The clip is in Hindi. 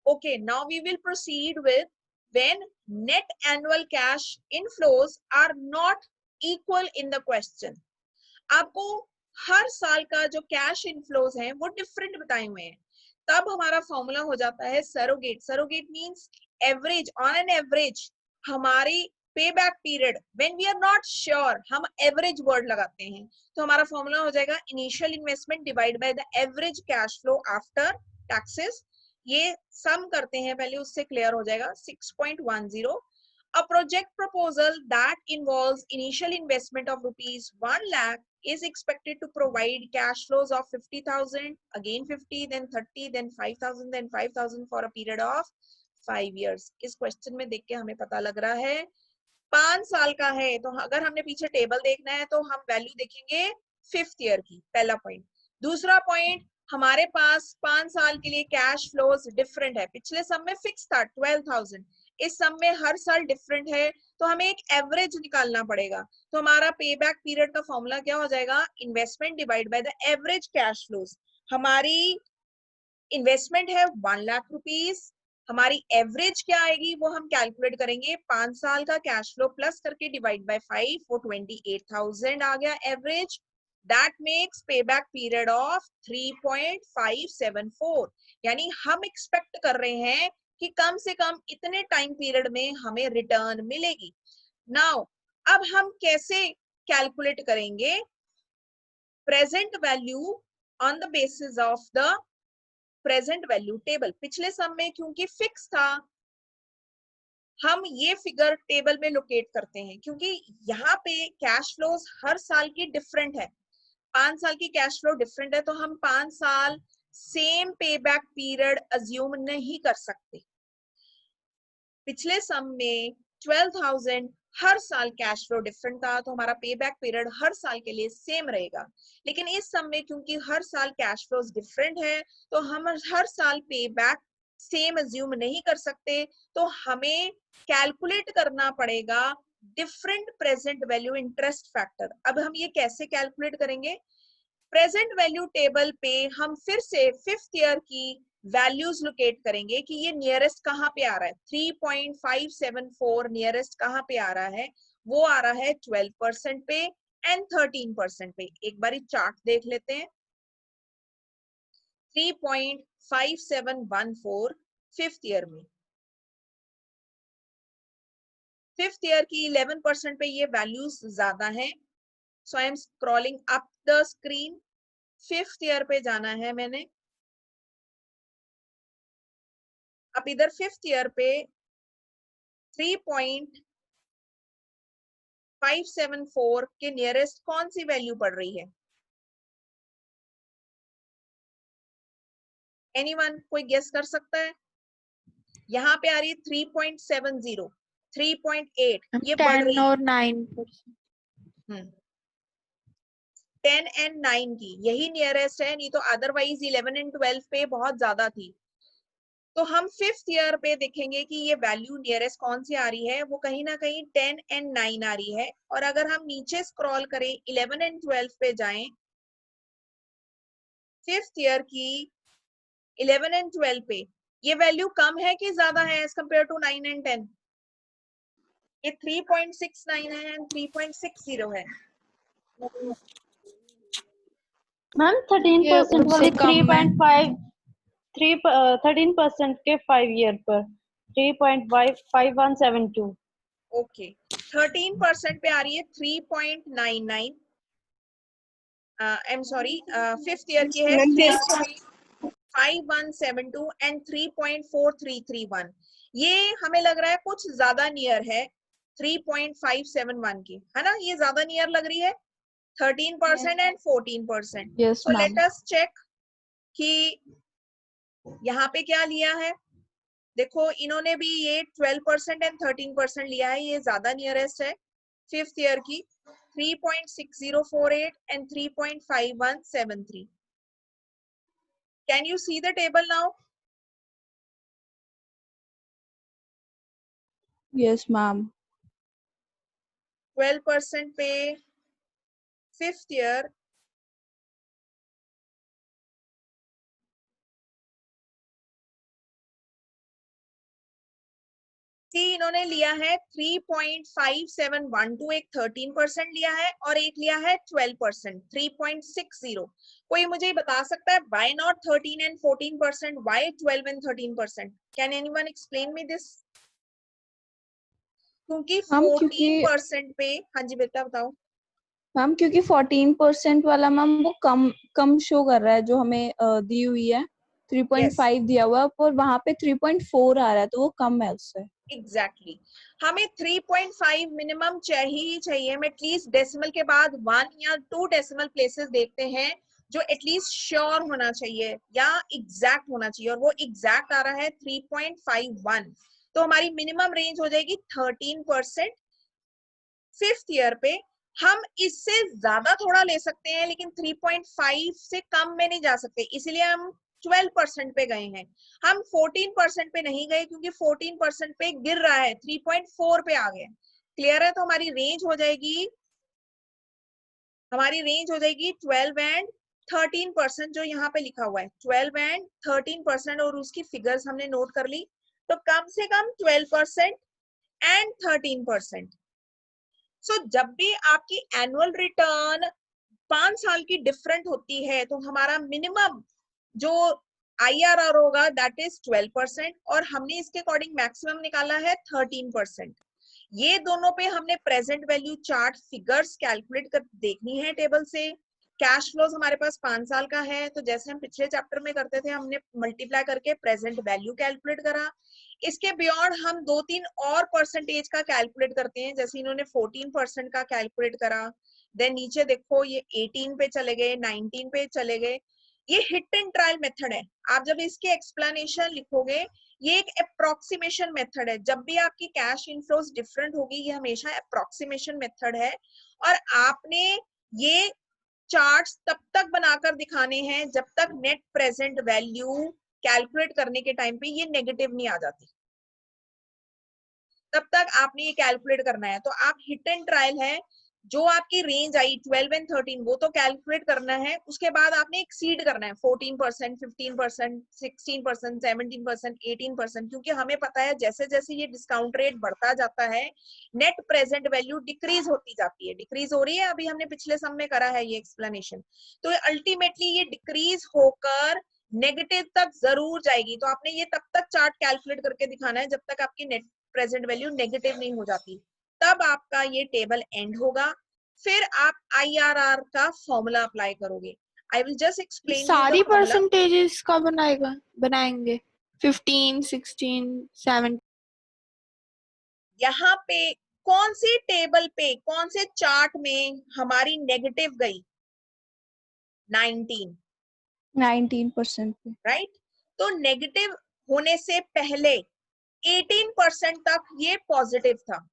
Okay, now we will proceed with when net annual cash inflows are not equal in the question. आपको हर साल का जो कैश इनफ्लोज है वो डिफरेंट बताए हुए हैं, तब हमारा फॉर्मूला हो जाता है surrogate. Surrogate means average, on an average हमारी pay back period when we are not sure, हम एवरेज वर्ड लगाते हैं, तो हमारा फॉर्मूला हो जाएगा initial investment divide by the average cash flow after taxes. ये सम करते हैं पहले, उससे क्लियर हो जाएगा. 6.10. A project proposal that involves initial investment of rupees 1 lakh is expected to provide cash flows of 50,000, again 50, then 30, then 5,000, then 5,000 for a period of 5 years. इस क्वेश्चन में देख के हमें पता लग रहा है 5 साल का है, तो अगर हमने पीछे टेबल देखना है तो हम वैल्यू देखेंगे 5th ईयर की, पहला पॉइंट. दूसरा पॉइंट, हमारे पास 5 साल के लिए कैश फ्लोज डिफरेंट है. पिछले सम में फिक्स था 12,000, इस सम में हर साल डिफरेंट है, तो हमें एक एवरेज निकालना पड़ेगा. तो हमारा पे बैक पीरियड का फॉर्मूला क्या हो जाएगा, investment divide by the average cash flows. हमारी इन्वेस्टमेंट है 1 लाख रुपीस, हमारी एवरेज क्या आएगी वो हम कैलकुलेट करेंगे. 5 साल का कैश फ्लो प्लस करके डिवाइड बाय 5, वो 28,000 आ गया एवरेज. दैट मेक्स पे बैक पीरियड ऑफ 3.574. यानी हम एक्सपेक्ट कर रहे हैं कि कम से कम इतने टाइम पीरियड में हमें रिटर्न मिलेगी. नाउ अब हम कैसे कैलकुलेट करेंगे present value on the basis of the present value table. पिछले सम में क्योंकि फिक्स था, हम ये फिगर टेबल में लोकेट करते हैं, क्योंकि यहाँ पे कैश फ्लोज हर साल की डिफरेंट है. 5 साल की कैश फ्लो डिफरेंट है, तो हम 5 साल सेम पे बैक पीरियड अज्यूम नहीं कर सकते. पिछले सम में 12,000 हर साल कैश फ्लो डिफरेंट था, तो हमारा पे बैक पीरियड हर साल के लिए सेम रहेगा. लेकिन इस सम में क्योंकि हर साल कैश फ्लोज डिफरेंट है, तो हम हर साल पे बैक सेम अज्यूम नहीं कर सकते, तो हमें कैलकुलेट करना पड़ेगा different present value interest factor. अब हम ये कैसे कैलकुलेट करेंगे, प्रेजेंट वैल्यू टेबल पे हम फिर से 5th ईयर की वैल्यूज लोकेट करेंगे कि ये नियरेस्ट कहाँ पे आ रहा है. 3.574 नियरेस्ट कहाँ पे आ रहा है, वो आ रहा है 12% पे एंड 13% पे. एक बारी चार्ट देख लेते हैं. 3.5714 5th ईयर में, 5th ईयर की 11% पे ये वैल्यूज ज्यादा है. So I am scrolling up the screen. 5th year पे जाना है मैंने. अब इधर 5th ईयर पे 3.574 के नियरेस्ट कौन सी वैल्यू पड़ रही है, एनीवन, कोई गेस कर सकता है. यहाँ पे आ रही है 3.70, 3.8, ये बढ़ 10 रही और 9%. है. 10 एंड 9 की यही नियरेस्ट है, नहीं तो अदरवाइज 11 एंड 12 पे बहुत ज्यादा थी. तो हम 5th ईयर पे देखेंगे कि ये वैल्यू नियरेस्ट कौन सी आ रही है, वो कहीं ना कहीं 10 एंड 9 आ रही है. और अगर हम नीचे स्क्रॉल करें 11 एंड 12 पे जाएं, 5th ईयर की 11 एंड 12 पे ये वैल्यू कम है कि ज्यादा है एज कंपेयर टू 9 एंड 10. ये 3.69 है एंड 3.60 है. मैम 13% वाली 3.5 13% के 5 ईयर पर 3.5172. ओके, 13% पे आ रही है 3.99. I am sorry, 5th year की है 3.5172 एंड 3.4331. ये हमें लग रहा है कुछ ज्यादा नियर है 3.571 की, है ना, ये ज्यादा नियर लग रही है 13% एंड 14%. Yes, तो ma'am. लेट अस चेक कि यहाँ पे क्या लिया है. देखो इन्होंने भी ये 12% एंड 13% लिया है, ये ज्यादा नियरेस्ट है. 5th ईयर की 3.6048 and 3.5173. Can you see the table now? Yes, ma'am. 12% पे 5th ईयर सी इन्होंने लिया है 3.5712, एक 13% लिया है और एक लिया है 12%, 3.60। कोई मुझे बता सकता है why not 13 and 14%, why 12 and 13%? Can anyone explain me this? क्योंकि मैम 14% पे, हाँ जी बेटा बताओ। मैम क्योंकि 14% वाला मैम वो कम शो कर रहा है जो हमें दी हुई है, 3.5 दिया हुआ है, पर वहां पे 3.4 आ रहा है, तो वो कम है उससे। एग्जैक्टली हमें 3.5 मिनिमम चाहिए ही चाहिए। हम एटलीस्ट डेसिमल के बाद 1 या 2 डेसिमल प्लेसेस देखते हैं जो एटलीस्ट श्योर होना चाहिए या एग्जैक्ट होना चाहिए, और वो एग्जैक्ट आ रहा है 3.51। तो हमारी मिनिमम रेंज हो जाएगी 13%। 5th ईयर पे हम इससे ज्यादा थोड़ा ले सकते हैं, लेकिन 3.5 से कम में नहीं जा सकते, इसलिए हम 12% पे गए हैं। हम 14% पे नहीं गए क्योंकि 14% पे गिर रहा है, 3.4 पे आ गए। क्लियर है? तो हमारी रेंज हो जाएगी 12 एंड 13%, जो यहाँ पे लिखा हुआ है 12 एंड 13%, और उसकी फिगर्स हमने नोट कर ली। तो कम से कम 12% एंड 13%। सो जब भी आपकी एनुअल रिटर्न 5 साल की डिफरेंट होती है तो हमारा मिनिमम जो IRR होगा दैट इज 12%, और हमने इसके अकॉर्डिंग मैक्सिमम निकाला है 13%। ये दोनों पे हमने present value chart figures calculate कर देखनी है टेबल से। कैश फ्लोज हमारे पास 5 साल का है, तो जैसे हम पिछले चैप्टर में करते थे, हमने मल्टीप्लाई करके प्रेजेंट वैल्यू कैलकुलेट करा। इसके बियॉन्ड हम 2-3 और परसेंटेज का कैलकुलेट करते हैं, जैसे इन्होंने 14% का कैलकुलेट करा। देन नीचे देखो ये 18 पे चले गए, 19 पे चले गए। ये हिट एंड ट्रायल मेथड है। आप जब इसकी एक्सप्लेनेशन लिखोगे, ये एक अप्रोक्सीमेशन मेथड है। जब भी आपकी कैश इनफ्लोज डिफरेंट होगी, ये हमेशा अप्रोक्सीमेशन मेथड है, और आपने ये चार्ट्स तब तक बनाकर दिखाने हैं जब तक नेट प्रेजेंट वैल्यू कैलकुलेट करने के टाइम पे ये नेगेटिव नहीं आ जाती, तब तक आपने ये कैलकुलेट करना है। तो आप हिट एंड ट्रायल है, जो आपकी रेंज आई 12 एंड 13 वो तो कैलकुलेट करना है, उसके बाद आपने एक्सीड करना है 14%, 15%, 16%, 17%, 18%, क्योंकि हमें पता है जैसे जैसे ये डिस्काउंट रेट बढ़ता जाता है नेट प्रेजेंट वैल्यू डिक्रीज होती जाती है। डिक्रीज हो रही है, अभी हमने पिछले सम में करा है ये एक्सप्लेनेशन। तो अल्टीमेटली ये डिक्रीज होकर नेगेटिव तक जरूर जाएगी। तो आपने ये तब तक चार्ट कैलकुलेट करके दिखाना है जब तक आपकी नेट प्रेजेंट वैल्यू नेगेटिव नहीं हो जाती, तब आपका ये टेबल एंड होगा। फिर आप IRR का फॉर्मूला अप्लाई करोगे। I will just explain you the सारी फॉर्मूला। परसेंटेजेस का बनाएंगे 15, 16, 17। यहाँ पे कौन सी टेबल पे, कौन से चार्ट में हमारी नेगेटिव गई? 19% पे। राइट? तो नेगेटिव होने से पहले 18% तक ये पॉजिटिव था।